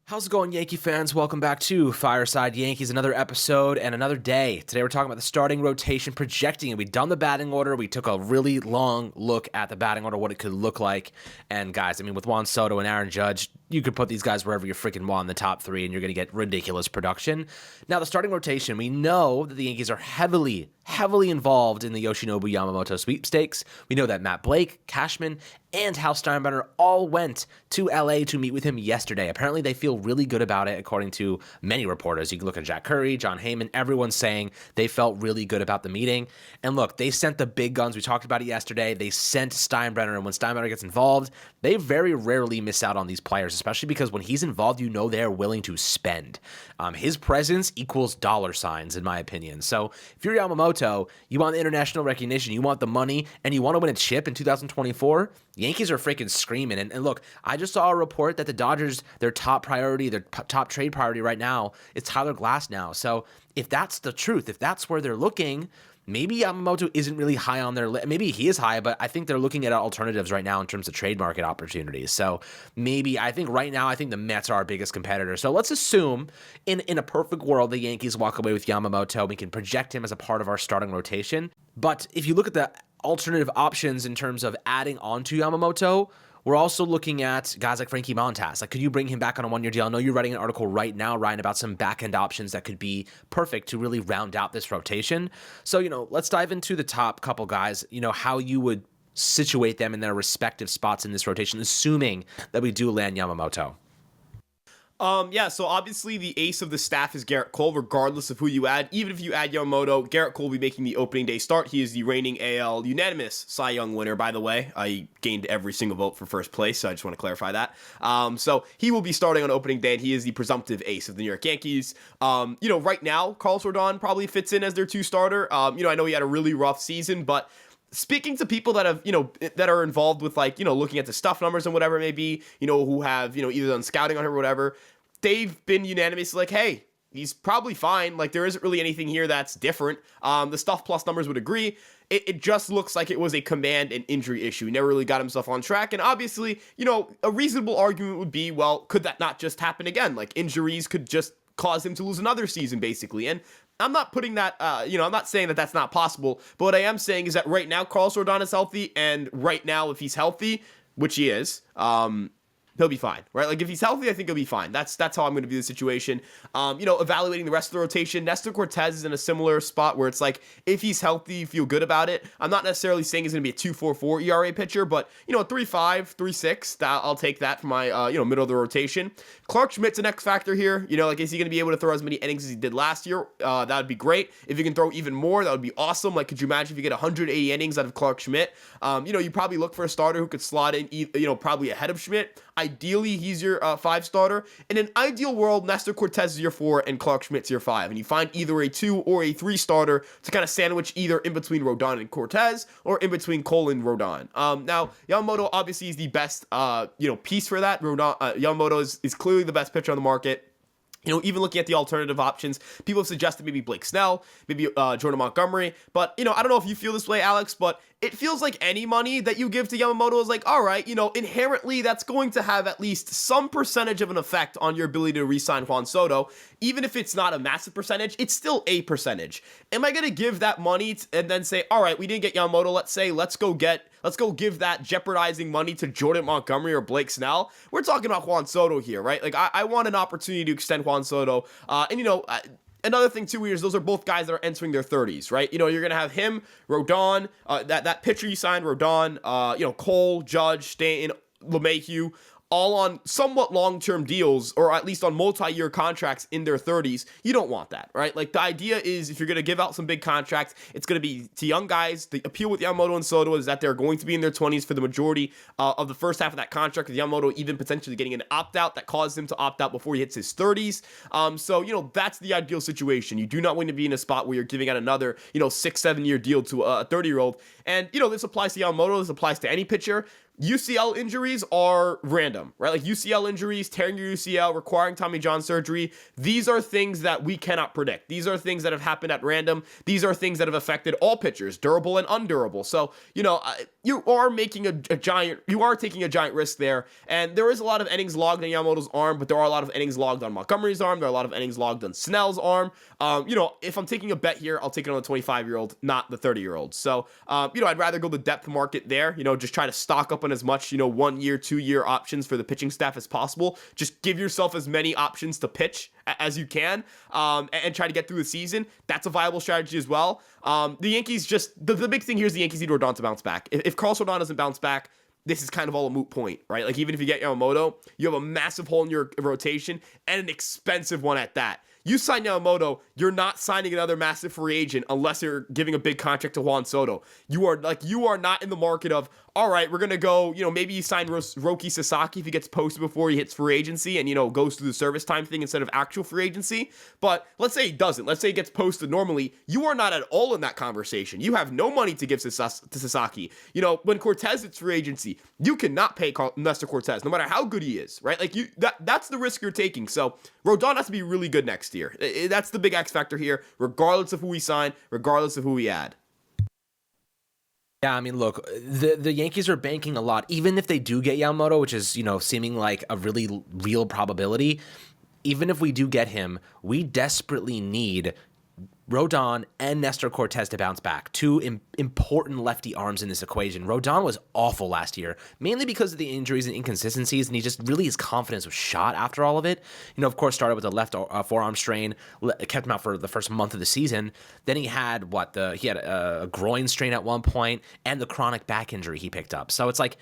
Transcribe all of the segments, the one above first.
How's it going, Yankee fans? Welcome back to Fireside Yankees, another episode and another day. Today we're talking about the starting rotation, projecting it. We've done the batting order. We took a really long look at the batting order, what it could look like. And guys, with Juan Soto and Aaron Judge, you could put these guys wherever you freaking want in the top three, and you're going to get ridiculous production. Now, the starting rotation, we know that the Yankees are heavily involved in the Yoshinobu Yamamoto sweepstakes. We know that Matt Blake, Cashman, and Hal Steinbrenner all went to LA to meet with him yesterday. Apparently, they feel really good about it, according to many reporters. You can look at Jack Curry, John Heyman, everyone's saying they felt really good about the meeting. And look, they sent the big guns. We talked about it yesterday. They sent Steinbrenner, and when Steinbrenner gets involved, they very rarely miss out on these players, especially because when he's involved, you know they're willing to spend. His presence equals dollar signs, in my opinion. So if you're Yamamoto, you want the international recognition, you want the money, and you want to win a chip in 2024, Yankees are freaking screaming. And look, I just saw a report that the Dodgers, their top priority, their top trade priority right now is Tyler Glass now. So if that's the truth, if that's where they're looking, maybe Yamamoto isn't really high on their list. Maybe he is high, but I think they're looking at alternatives right now in terms of trade market opportunities. So I think the Mets are our biggest competitor. So let's assume in a perfect world, the Yankees walk away with Yamamoto. We can project him as a part of our starting rotation. But if you look at the alternative options in terms of adding on to Yamamoto, we're also looking at guys like Frankie Montas. Like, could you bring him back on a one-year deal? I know you're writing an article right now, Ryan, about some back-end options that could be perfect to really round out this rotation. So, let's dive into the top couple guys, how you would situate them in their respective spots in this rotation, assuming that we do land Yamamoto. So obviously the ace of the staff is Garrett Cole, regardless of who you add. Even if you add Yamamoto, Garrett Cole will be making the opening day start. He is the reigning AL unanimous Cy Young winner, by the way. I gained every single vote for first place, so I just want to clarify that. So he will be starting on opening day, and he is the presumptive ace of the New York Yankees. Right now, Carlos Rodon probably fits in as their two-starter. I know he had a really rough season, but speaking to people that have, that are involved with, looking at the stuff numbers and whatever it may be, who have, either done scouting on him or whatever, they've been unanimous, like, hey, he's probably fine. Like, there isn't really anything here that's different. The stuff plus numbers would agree. It just looks like it was a command and injury issue. He never really got himself on track. And obviously, a reasonable argument would be, well, could that not just happen again? Like, injuries could just cause him to lose another season, basically. And I'm not putting that, I'm not saying that that's not possible. But what I am saying is that right now, Carlos Rodon is healthy. And right now, if he's healthy, which he is, he'll be fine, right? Like, if he's healthy, I think he'll be fine. That's how I'm going to view the situation. Evaluating the rest of the rotation, Nestor Cortez is in a similar spot where it's like, if he's healthy, you feel good about it. I'm not necessarily saying he's going to be a 2.44 ERA pitcher, but, a 3.5, 3.6, I'll take that for my, middle of the rotation. Clark Schmidt's an X factor here. Is he going to be able to throw as many innings as he did last year? That would be great. If he can throw even more, that would be awesome. Like, could you imagine if you get 180 innings out of Clark Schmidt? You probably look for a starter who could slot in, probably ahead of Schmidt. Ideally, he's your 5 starter. In an ideal world, Nestor Cortez is your 4 and Clark Schmidt's your 5. And you find either a 2 or a 3 starter to kind of sandwich either in between Rodon and Cortez or in between Cole and Rodon. Now, Yamamoto obviously is the best, piece for that. Yamamoto is clearly the best pitcher on the market. Even looking at the alternative options, people have suggested maybe Blake Snell, maybe Jordan Montgomery. But, I don't know if you feel this way, Alex, but it feels like any money that you give to Yamamoto is like, all right, inherently that's going to have at least some percentage of an effect on your ability to re-sign Juan Soto. Even if it's not a massive percentage, it's still a percentage. Am I going to give that money and then say, all right, we didn't get Yamamoto, let's go give that jeopardizing money to Jordan Montgomery or Blake Snell? We're talking about Juan Soto here, right? Like, I want an opportunity to extend Juan Soto. Another thing too is those are both guys that are entering their 30s, right? You're going to have him, Rodon, that pitcher you signed, Rodon, Cole, Judge, Stanton, LeMahieu, all on somewhat long-term deals, or at least on multi-year contracts in their 30s. You don't want that, right? Like, the idea is if you're going to give out some big contracts, it's going to be to young guys. The appeal with Yamamoto and Soto is that they're going to be in their 20s for the majority of the first half of that contract, with Yamamoto even potentially getting an opt-out that caused him to opt out before he hits his 30s. That's the ideal situation. You do not want to be in a spot where you're giving out another, 6-7 year deal to a 30-year-old. And, this applies to Yamamoto. This applies to any pitcher. UCL injuries are random, right? Like UCL injuries, tearing your UCL, requiring Tommy John surgery. These are things that we cannot predict. These are things that have happened at random. These are things that have affected all pitchers, durable and undurable. So, you are making you are taking a giant risk there. And there is a lot of innings logged on Yamamoto's arm, but there are a lot of innings logged on Montgomery's arm. There are a lot of innings logged on Snell's arm. If I'm taking a bet here, I'll take it on the 25-year-old, not the 30-year-old. So, I'd rather go the depth market there, just try to stock up on as much, 1 year, 2 year options for the pitching staff as possible. Just give yourself as many options to pitch as you can, and try to get through the season. That's a viable strategy as well. The Yankees the big thing here is the Yankees need Rodon to bounce back. If Carlos Rodon doesn't bounce back, this is kind of all a moot point, right? Like, even if you get Yamamoto, you have a massive hole in your rotation and an expensive one at that. You sign Yamamoto, you're not signing another massive free agent unless you're giving a big contract to Juan Soto. You are not in the market of, all right, we're going to go, maybe you sign Roki Sasaki if he gets posted before he hits free agency and, goes through the service time thing instead of actual free agency. But let's say he doesn't. Let's say he gets posted normally. You are not at all in that conversation. You have no money to give to Sasaki. When Cortez hits free agency, you cannot pay Nestor Cortez, no matter how good he is, right? Like, that's the risk you're taking. So Rodon has to be really good next year. That's the big X factor here, regardless of who we sign, regardless of who we add. Yeah, I mean, look, the Yankees are banking a lot, even if they do get Yamamoto, which is, seeming like a really real probability. Even if we do get him, we desperately need Rodon and Nestor Cortez to bounce back. Two important lefty arms in this equation. Rodon was awful last year, mainly because of the injuries and inconsistencies, and his confidence was shot after all of it. Of course, started with a left forearm strain, kept him out for the first month of the season. Then he had a groin strain at one point, and the chronic back injury he picked up. So it's like,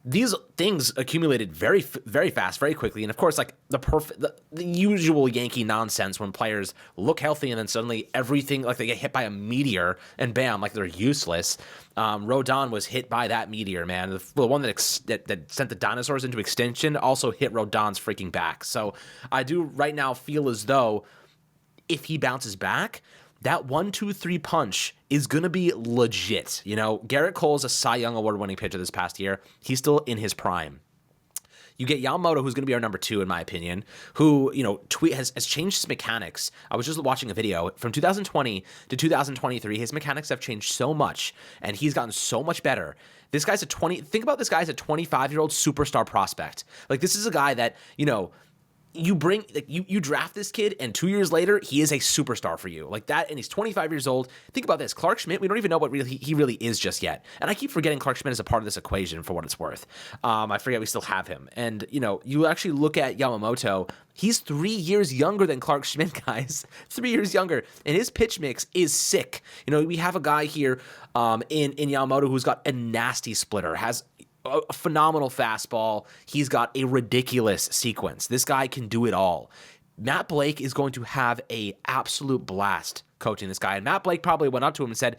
these things accumulated very, very fast, very quickly. And of course, like the usual Yankee nonsense when players look healthy and then suddenly everything, like they get hit by a meteor and bam, like they're useless. Rodon was hit by that meteor, man. The one that sent the dinosaurs into extinction also hit Rodon's freaking back. So I do right now feel as though if he bounces back, that 1-2-3 punch is going to be legit. Garrett Cole is a Cy Young Award-winning pitcher this past year. He's still in his prime. You get Yamamoto, who's going to be our number 2, in my opinion, who, has changed his mechanics. I was just watching a video. From 2020 to 2023, his mechanics have changed so much, and he's gotten so much better. This guy's think about this guy as a 25-year-old superstar prospect. Like, this is a guy that, you draft this kid, and 2 years later, he is a superstar for you. Like that, and he's 25 years old. Think about this. Clark Schmidt, we don't even know what he really is just yet. And I keep forgetting Clark Schmidt is a part of this equation for what it's worth. I forget we still have him. And, you actually look at Yamamoto, he's 3 years younger than Clark Schmidt, guys. 3 years younger. And his pitch mix is sick. We have a guy here in Yamamoto who's got a nasty splitter, has a phenomenal fastball. He's got a ridiculous sequence. This guy can do it all. Matt Blake is going to have a absolute blast coaching this guy. And Matt Blake probably went up to him and said,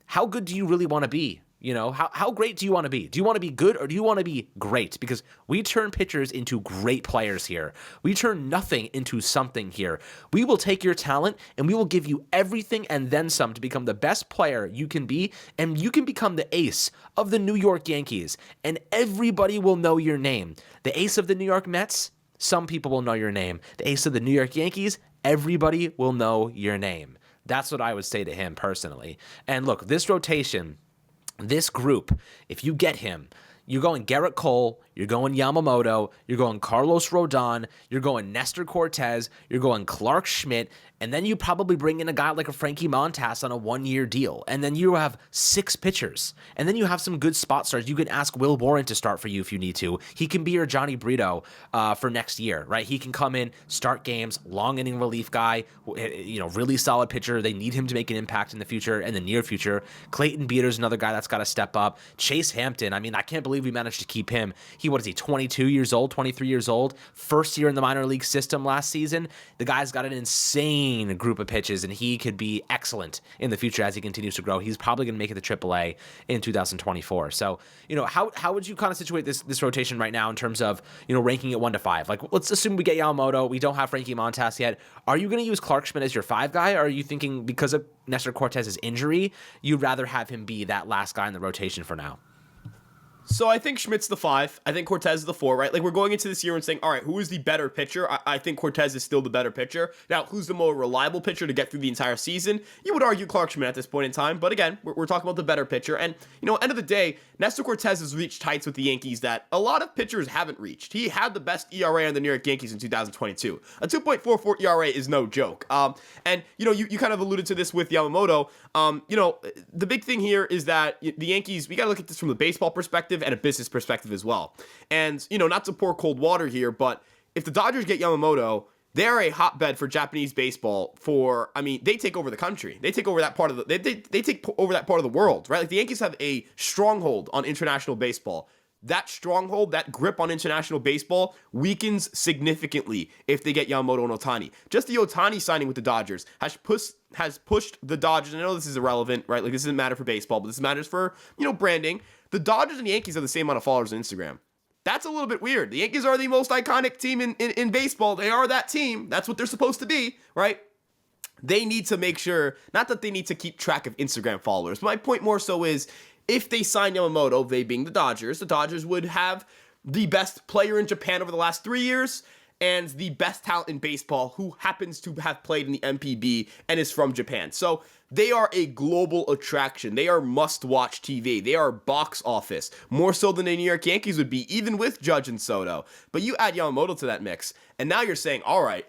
how good do you really want to be? How great do you want to be? Do you want to be good or do you want to be great? Because we turn pitchers into great players here. We turn nothing into something here. We will take your talent and we will give you everything and then some to become the best player you can be, and you can become the ace of the New York Yankees, and everybody will know your name. The ace of the New York Mets, some people will know your name. The ace of the New York Yankees, everybody will know your name. That's what I would say to him personally. And look, this rotation, this group, if you get him, you're going Garrett Cole, you're going Yamamoto, you're going Carlos Rodon, you're going Nestor Cortez, you're going Clark Schmidt, and then you probably bring in a guy like a Frankie Montas on a 1-year deal. And then you have 6 pitchers. And then you have some good spot starts. You can ask Will Warren to start for you if you need to. He can be your Johnny Brito for next year, right? He can come in, start games, long inning relief guy, really solid pitcher. They need him to make an impact in the future and the near future. Clayton Beater's another guy that's got to step up. Chase Hampton, I can't believe we managed to keep him. What is he, 22 years old, 23 years old? First year in the minor league system last season. The guy's got an insane group of pitches, and he could be excellent in the future as he continues to grow. He's probably going to make it to AAA in 2024. So, how would you kind of situate this rotation right now in terms of, ranking it 1 to 5? Like, let's assume we get Yamamoto. We don't have Frankie Montas yet. Are you going to use Clark Schmidt as your 5 guy, or are you thinking because of Nestor Cortez's injury, you'd rather have him be that last guy in the rotation for now? So I think Schmidt's the 5. I think Cortez is the 4, right? Like, we're going into this year and saying, all right, who is the better pitcher? I think Cortez is still the better pitcher. Now, who's the more reliable pitcher to get through the entire season? You would argue Clark Schmidt at this point in time. But again, we're talking about the better pitcher. And, end of the day, Nestor Cortez has reached heights with the Yankees that a lot of pitchers haven't reached. He had the best ERA on the New York Yankees in 2022. A 2.44 ERA is no joke. And, you kind of alluded to this with Yamamoto. The big thing here is that the Yankees, we got to look at this from the baseball perspective and a business perspective as well. And, not to pour cold water here, but if the Dodgers get Yamamoto, they're a hotbed for Japanese baseball they take over the country. They take over that part of they take over that part of the world, right? Like, the Yankees have a stronghold on international baseball. That stronghold, that grip on international baseball weakens significantly if they get Yamamoto and Ohtani. Just the Ohtani signing with the Dodgers has pushed the Dodgers. I know this is irrelevant, right? Like, this doesn't matter for baseball, but this matters for, branding. The Dodgers and the Yankees have the same amount of followers on Instagram. That's a little bit weird. The Yankees are the most iconic team in baseball. They are that team. That's what they're supposed to be, right? They need to make sure, not that they need to keep track of Instagram followers, but my point more so is, if they sign Yamamoto, they being the Dodgers would have the best player in Japan over the last 3 years and the best talent in baseball who happens to have played in the MPB and is from Japan. So they are a global attraction. They are must-watch TV. They are box office, more so than the New York Yankees would be, even with Judge and Soto. But you add Yamamoto to that mix, and now you're saying, all right,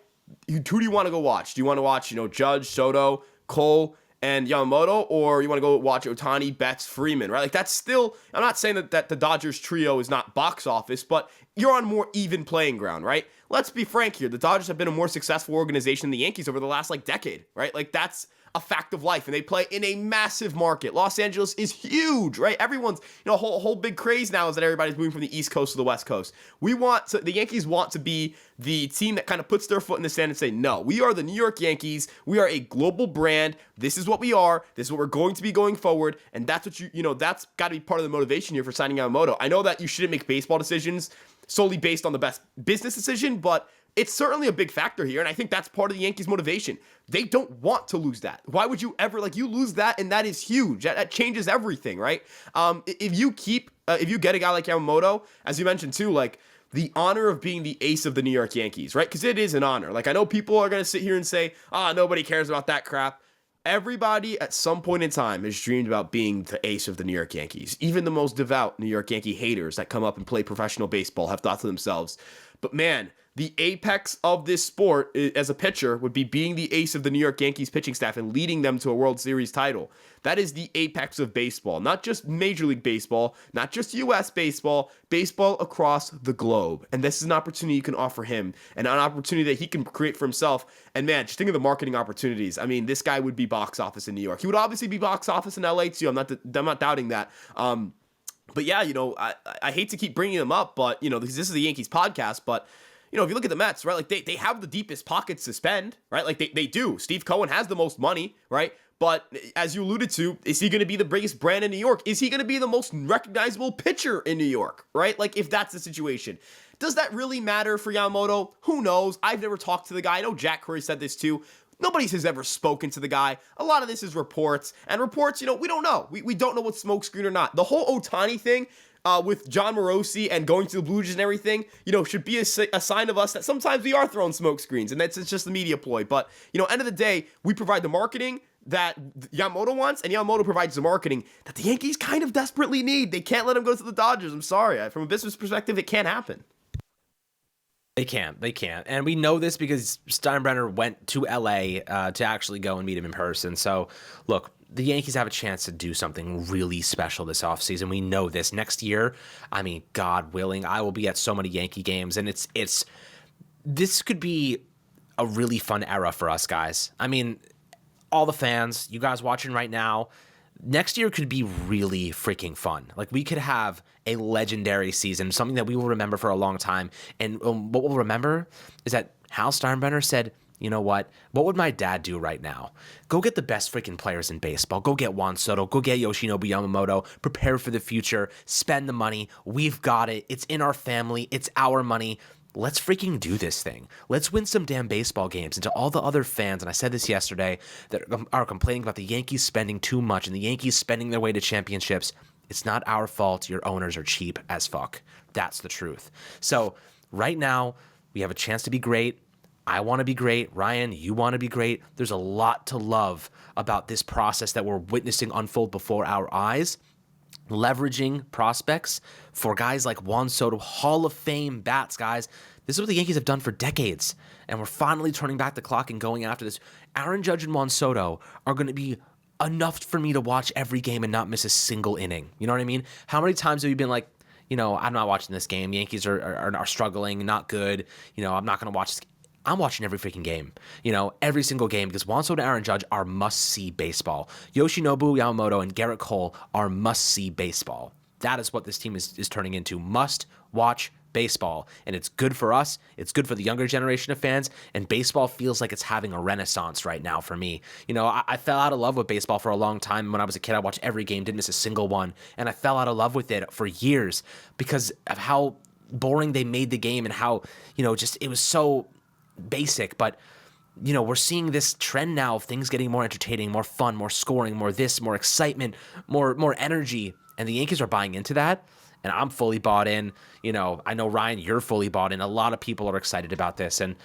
who do you want to go watch? Do you want to watch, Judge, Soto, Cole, and Yamamoto, or you want to go watch Ohtani, Betts, Freeman, right? Like, that's still, I'm not saying that the Dodgers trio is not box office, but you're on more even playing ground, right? Let's be frank here. The Dodgers have been a more successful organization than the Yankees over the last, decade, right? Like, that's a fact of life, and they play in a massive market. Los Angeles is huge, right? Everyone's, whole big craze now is that everybody's moving from the East Coast to the West Coast. The Yankees want to be the team that kind of puts their foot in the sand and say, no, we are the New York Yankees. We are a global brand. This is what we are. This is what we're going to be going forward. And that's what that's got to be part of the motivation here for signing Yamamoto. I know that you shouldn't make baseball decisions solely based on the best business decision, but it's certainly a big factor here, and I think that's part of the Yankees' motivation. They don't want to lose that. Why would you ever, you lose that, and that is huge. That changes everything, right? If you get a guy like Yamamoto, as you mentioned too, the honor of being the ace of the New York Yankees, right? Because it is an honor. I know people are going to sit here and say, nobody cares about that crap. Everybody at some point in time has dreamed about being the ace of the New York Yankees. Even the most devout New York Yankee haters that come up and play professional baseball have thought to themselves, but man, the apex of this sport as a pitcher would be being the ace of the New York Yankees pitching staff and leading them to a World Series title. That is the apex of baseball, not just Major League Baseball, not just U.S. baseball, baseball across the globe. And this is an opportunity you can offer him and an opportunity that he can create for himself. And man, just think of the marketing opportunities. I mean, this guy would be box office in New York. He would obviously be box office in L.A. too. I'm not doubting that. But yeah, I hate to keep bringing him up, but, because this is the Yankees podcast, but if you look at the Mets, right, they have the deepest pockets to spend, right? They do. Steve Cohen has the most money, right? But as you alluded to, is he going to be the biggest brand in New York? Is he going to be the most recognizable pitcher in New York, right? If that's the situation. Does that really matter for Yamamoto? Who knows? I've never talked to the guy. I know Jack Curry said this too. Nobody has ever spoken to the guy. A lot of this is reports. And reports, we don't know. We don't know what's smokescreen or not. The whole Ohtani thing, with John Morosi and going to the Blue Jays and everything, should be a sign of us that sometimes we are throwing smoke screens, and it's just a media ploy. But, end of the day, we provide the marketing that Yamamoto wants, and Yamamoto provides the marketing that the Yankees kind of desperately need. They can't let him go to the Dodgers. I'm sorry. From a business perspective, it can't happen. They can't. And we know this because Steinbrenner went to LA to actually go and meet him in person. So, look, the Yankees have a chance to do something really special this offseason. We know this. Next year, God willing, I will be at so many Yankee games, and this could be a really fun era for us guys. All the fans, you guys watching right now, next year could be really freaking fun. We could have a legendary season, something that we will remember for a long time. And what we'll remember is that Hal Steinbrenner said, you know what would my dad do right now? Go get the best freaking players in baseball. Go get Juan Soto. Go get Yoshinobu Yamamoto. Prepare for the future. Spend the money. We've got it. It's in our family. It's our money. Let's freaking do this thing. Let's win some damn baseball games. And to all the other fans, and I said this yesterday, that are complaining about the Yankees spending too much and the Yankees spending their way to championships, It's not our fault. Your owners are cheap as fuck. That's the truth. So right now, we have a chance to be great. I want to be great. Ryan, you want to be great. There's a lot to love about this process that we're witnessing unfold before our eyes. Leveraging prospects for guys like Juan Soto, Hall of Fame bats, guys. This is what the Yankees have done for decades, and we're finally turning back the clock and going after this. Aaron Judge and Juan Soto are going to be enough for me to watch every game and not miss a single inning. You know what I mean? How many times have you been like, I'm not watching this game. Yankees are struggling, not good. I'm not going to watch this. I'm watching every freaking game, every single game, because Juan Soto and Aaron Judge are must-see baseball. Yoshinobu Yamamoto and Garrett Cole are must-see baseball. That is what this team is turning into, must-watch baseball. And it's good for us. It's good for the younger generation of fans. And baseball feels like it's having a renaissance right now for me. I fell out of love with baseball for a long time. When I was a kid, I watched every game, didn't miss a single one. And I fell out of love with it for years because of how boring they made the game and how, it was so basic. But we're seeing this trend now of things getting more entertaining, more fun, more scoring, more this, more excitement, more energy, and the Yankees are buying into that, and I'm fully bought in. I know, Ryan, you're fully bought in. A lot of people are excited about this, and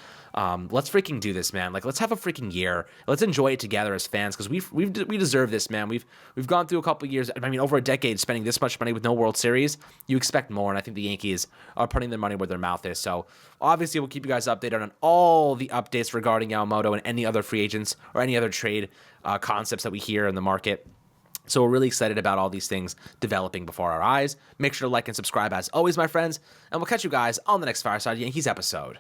let's freaking do this, man. Let's have a freaking year. Let's enjoy it together as fans, because we deserve this, man. We've gone through a couple of years, over a decade, spending this much money with no World Series. You expect more, and I think the Yankees are putting their money where their mouth is. So obviously, we'll keep you guys updated on all the updates regarding Yamamoto and any other free agents or any other trade concepts that we hear in the market. So we're really excited about all these things developing before our eyes. Make sure to like and subscribe as always, my friends, and we'll catch you guys on the next Fireside Yankees episode.